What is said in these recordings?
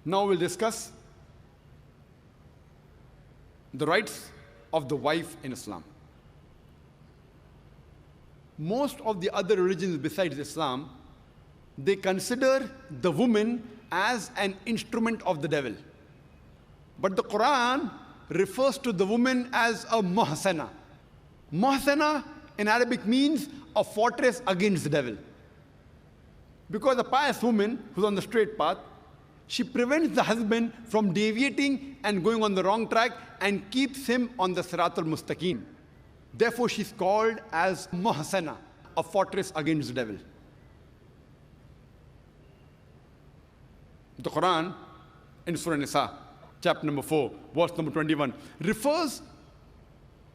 Now we'll discuss the rights of the wife in Islam. Most of the other religions besides Islam, they consider the woman as an instrument of the devil. But the Quran refers to the woman as a muhsana. Muhsana in Arabic means a fortress against the devil. Because a pious woman who's on the straight path, she prevents the husband from deviating and going on the wrong track and keeps him on the Sirat al-Mustaqim. Therefore, she's called as muhsana, a fortress against the devil. The Quran in Surah Nisa, chapter number 4, verse number 21, refers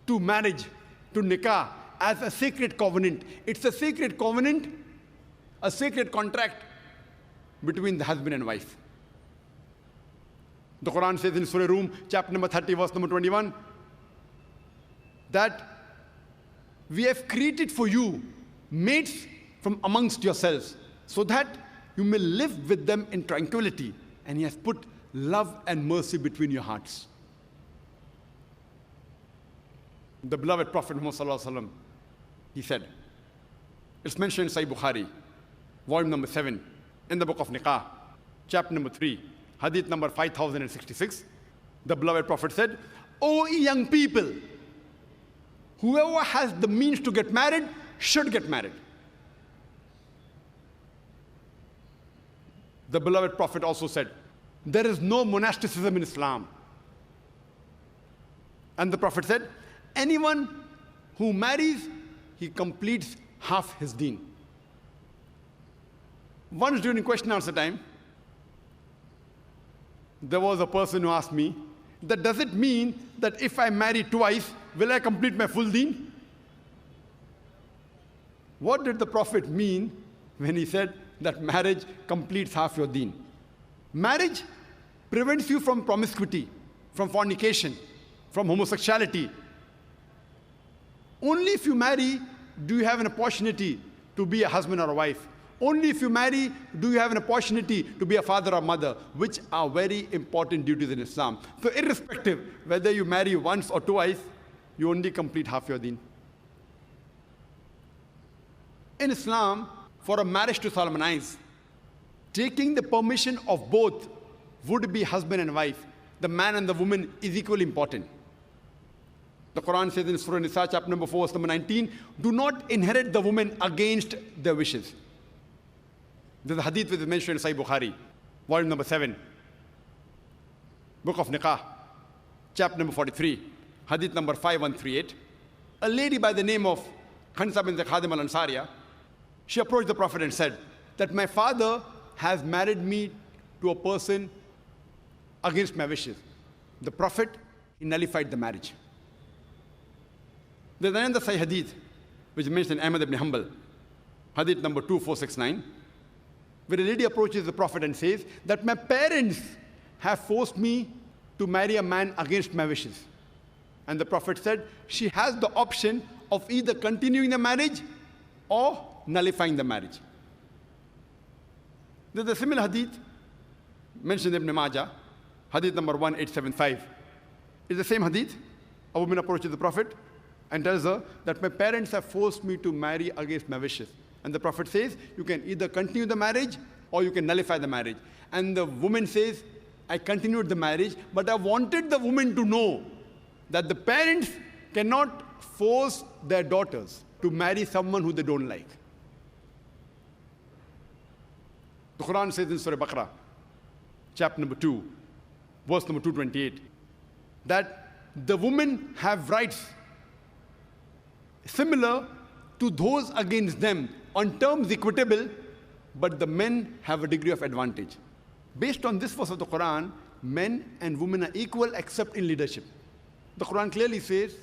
to marriage, to nikah, as a sacred covenant. It's a sacred covenant, a sacred contract between the husband and wife. The Quran says in Surah Rum, chapter number 30, verse number 21, that we have created for you mates from amongst yourselves, so that you may live with them in tranquility, and He has put love and mercy between your hearts. The beloved Prophet Muhammad, he said, it's mentioned in Sahih Bukhari, volume number 7, in the book of Nikah, chapter number 3, hadith number 5066. The beloved Prophet said, "O young people, whoever has the means to get married should get married." The beloved Prophet also said, there is no monasticism in Islam. And the Prophet said, anyone who marries, he completes half his deen. Once during question answer time, there was a person who asked me, that does it mean that if I marry twice, will I complete my full deen? What did the Prophet mean when he said that marriage completes half your deen? Marriage prevents you from promiscuity, from fornication, from homosexuality. Only if you marry do you have an opportunity to be a husband or a wife. Only if you marry do you have an opportunity to be a father or mother, which are very important duties in Islam. So irrespective whether you marry once or twice, you only complete half your deen. In Islam, for a marriage to solemnize, taking the permission of both would-be husband and wife, the man and the woman, is equally important. The Quran says in Surah Nisa, chapter number 4, verse number 19, do not inherit the woman against their wishes. There's a hadith which is mentioned in Sahih Bukhari, volume number 7, book of Nikah, chapter number 43, hadith number 5138. A lady by the name of Khansa bin Khadim al-Ansariya, she approached the Prophet and said that my father has married me to a person against my wishes. The Prophet, he nullified the marriage. There's another Sahih hadith which is mentioned in Ahmad ibn Hanbal, hadith number 2469, where a lady approaches the Prophet and says that my parents have forced me to marry a man against my wishes. And the Prophet said she has the option of either continuing the marriage or nullifying the marriage. There's a similar hadith mentioned in Ibn Majah, hadith number 1875. It's the same hadith. A woman approaches the Prophet and tells her that my parents have forced me to marry against my wishes. And the Prophet says, you can either continue the marriage or you can nullify the marriage. And the woman says, I continued the marriage, but I wanted the woman to know that the parents cannot force their daughters to marry someone who they don't like. The Quran says in Surah Baqarah, chapter number 2, verse number 228, that the women have rights similar to those against them on terms equitable, but the men have a degree of advantage. Based on this verse of the Quran, men and women are equal except in leadership. The Quran clearly says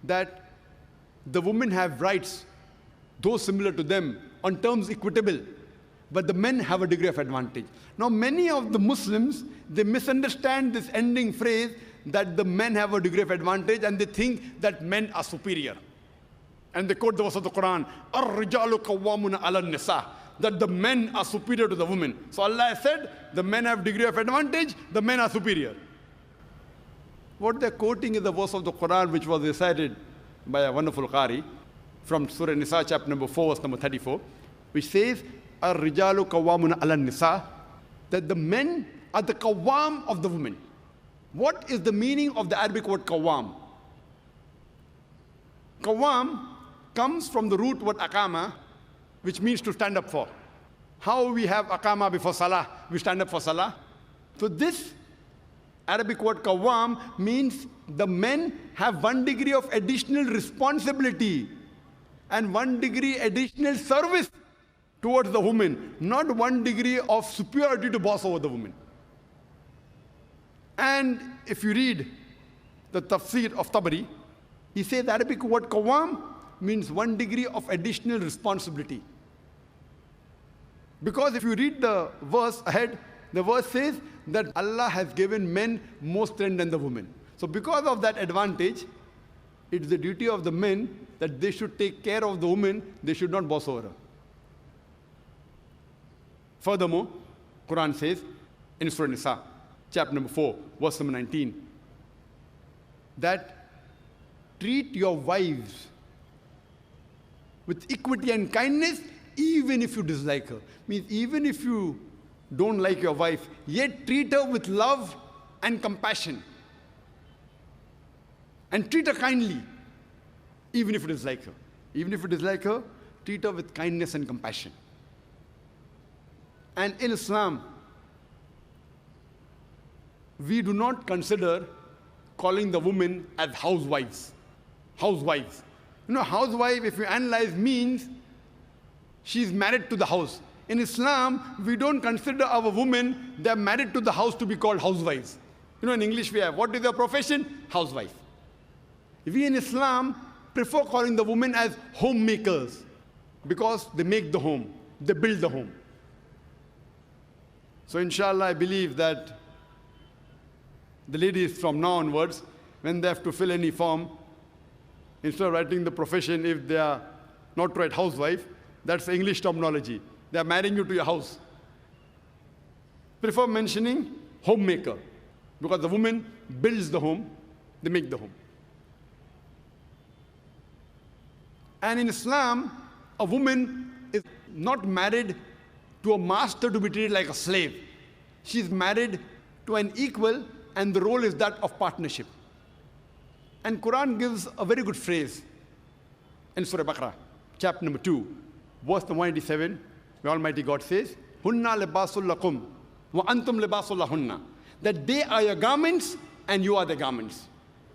that the women have rights, those similar to them, on terms equitable, but the men have a degree of advantage. Now, many of the Muslims, they misunderstand this ending phrase that the men have a degree of advantage, and they think that men are superior. And they quote the verse of the Quran, "Ar-rijalu qawwamuna 'ala an-nisa." that the men are superior to the women. So Allah has said, the men have degree of advantage, the men are superior. What they're quoting is the verse of the Quran which was recited by a wonderful Qari from Surah Nisa, chapter number 4, verse number 34, which says, Ar-rijalu qawwamun ala nisa, that the men are the qawwam of the women. What is the meaning of the Arabic word qawwam? Qawwam comes from the root word aqama, which means to stand up for. How we have aqama before salah, we stand up for salah. So this Arabic word qawwam means the men have 1 degree of additional responsibility and 1 degree additional service towards the woman, not 1 degree of superiority to boss over the woman. And if you read the tafsir of Tabari, he says the Arabic word qawwam means 1 degree of additional responsibility. Because if you read the verse ahead, the verse says that Allah has given men more strength than the women. So because of that advantage, it's the duty of the men that they should take care of the woman, they should not boss over her. Furthermore, Quran says in Surah Nisa, chapter number 4, verse number 19, that treat your wives with equity and kindness even if you dislike her. Means even if you don't like your wife, yet treat her with love and compassion. And treat her kindly, even if you dislike her. Even if you dislike her, treat her with kindness and compassion. And in Islam, we do not consider calling the women as housewives. Housewives. You know, housewife, if you analyze, means she's married to the house. In Islam, we don't consider our women, they're married to the house, to be called housewives. You know, in English we have, what is their profession? Housewife. We in Islam prefer calling the women as homemakers because they make the home, they build the home. So inshallah, I believe that the ladies from now onwards, when they have to fill any form, instead of writing the profession, if they are not to write housewife, that's English terminology. They are marrying you to your house. Prefer mentioning homemaker, because the woman builds the home, they make the home. And in Islam, a woman is not married to a master to be treated like a slave. She is married to an equal, and the role is that of partnership. And Quran gives a very good phrase in Surah Baqarah, chapter number 2, verse 187, where Almighty God says, Hunna libasul lakum wa antum libasul lahunna. That they are your garments and you are the garments.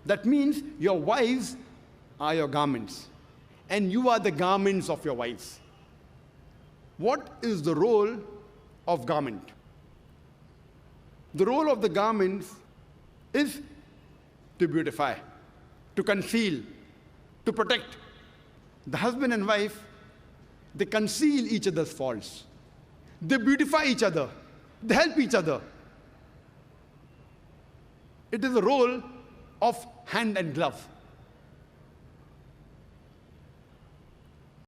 That means your wives are your garments and you are the garments of your wives. What is the role of garment? The role of the garments is to beautify, to conceal, to protect. The husband and wife, they conceal each other's faults. They beautify each other. They help each other. It is a role of hand and glove.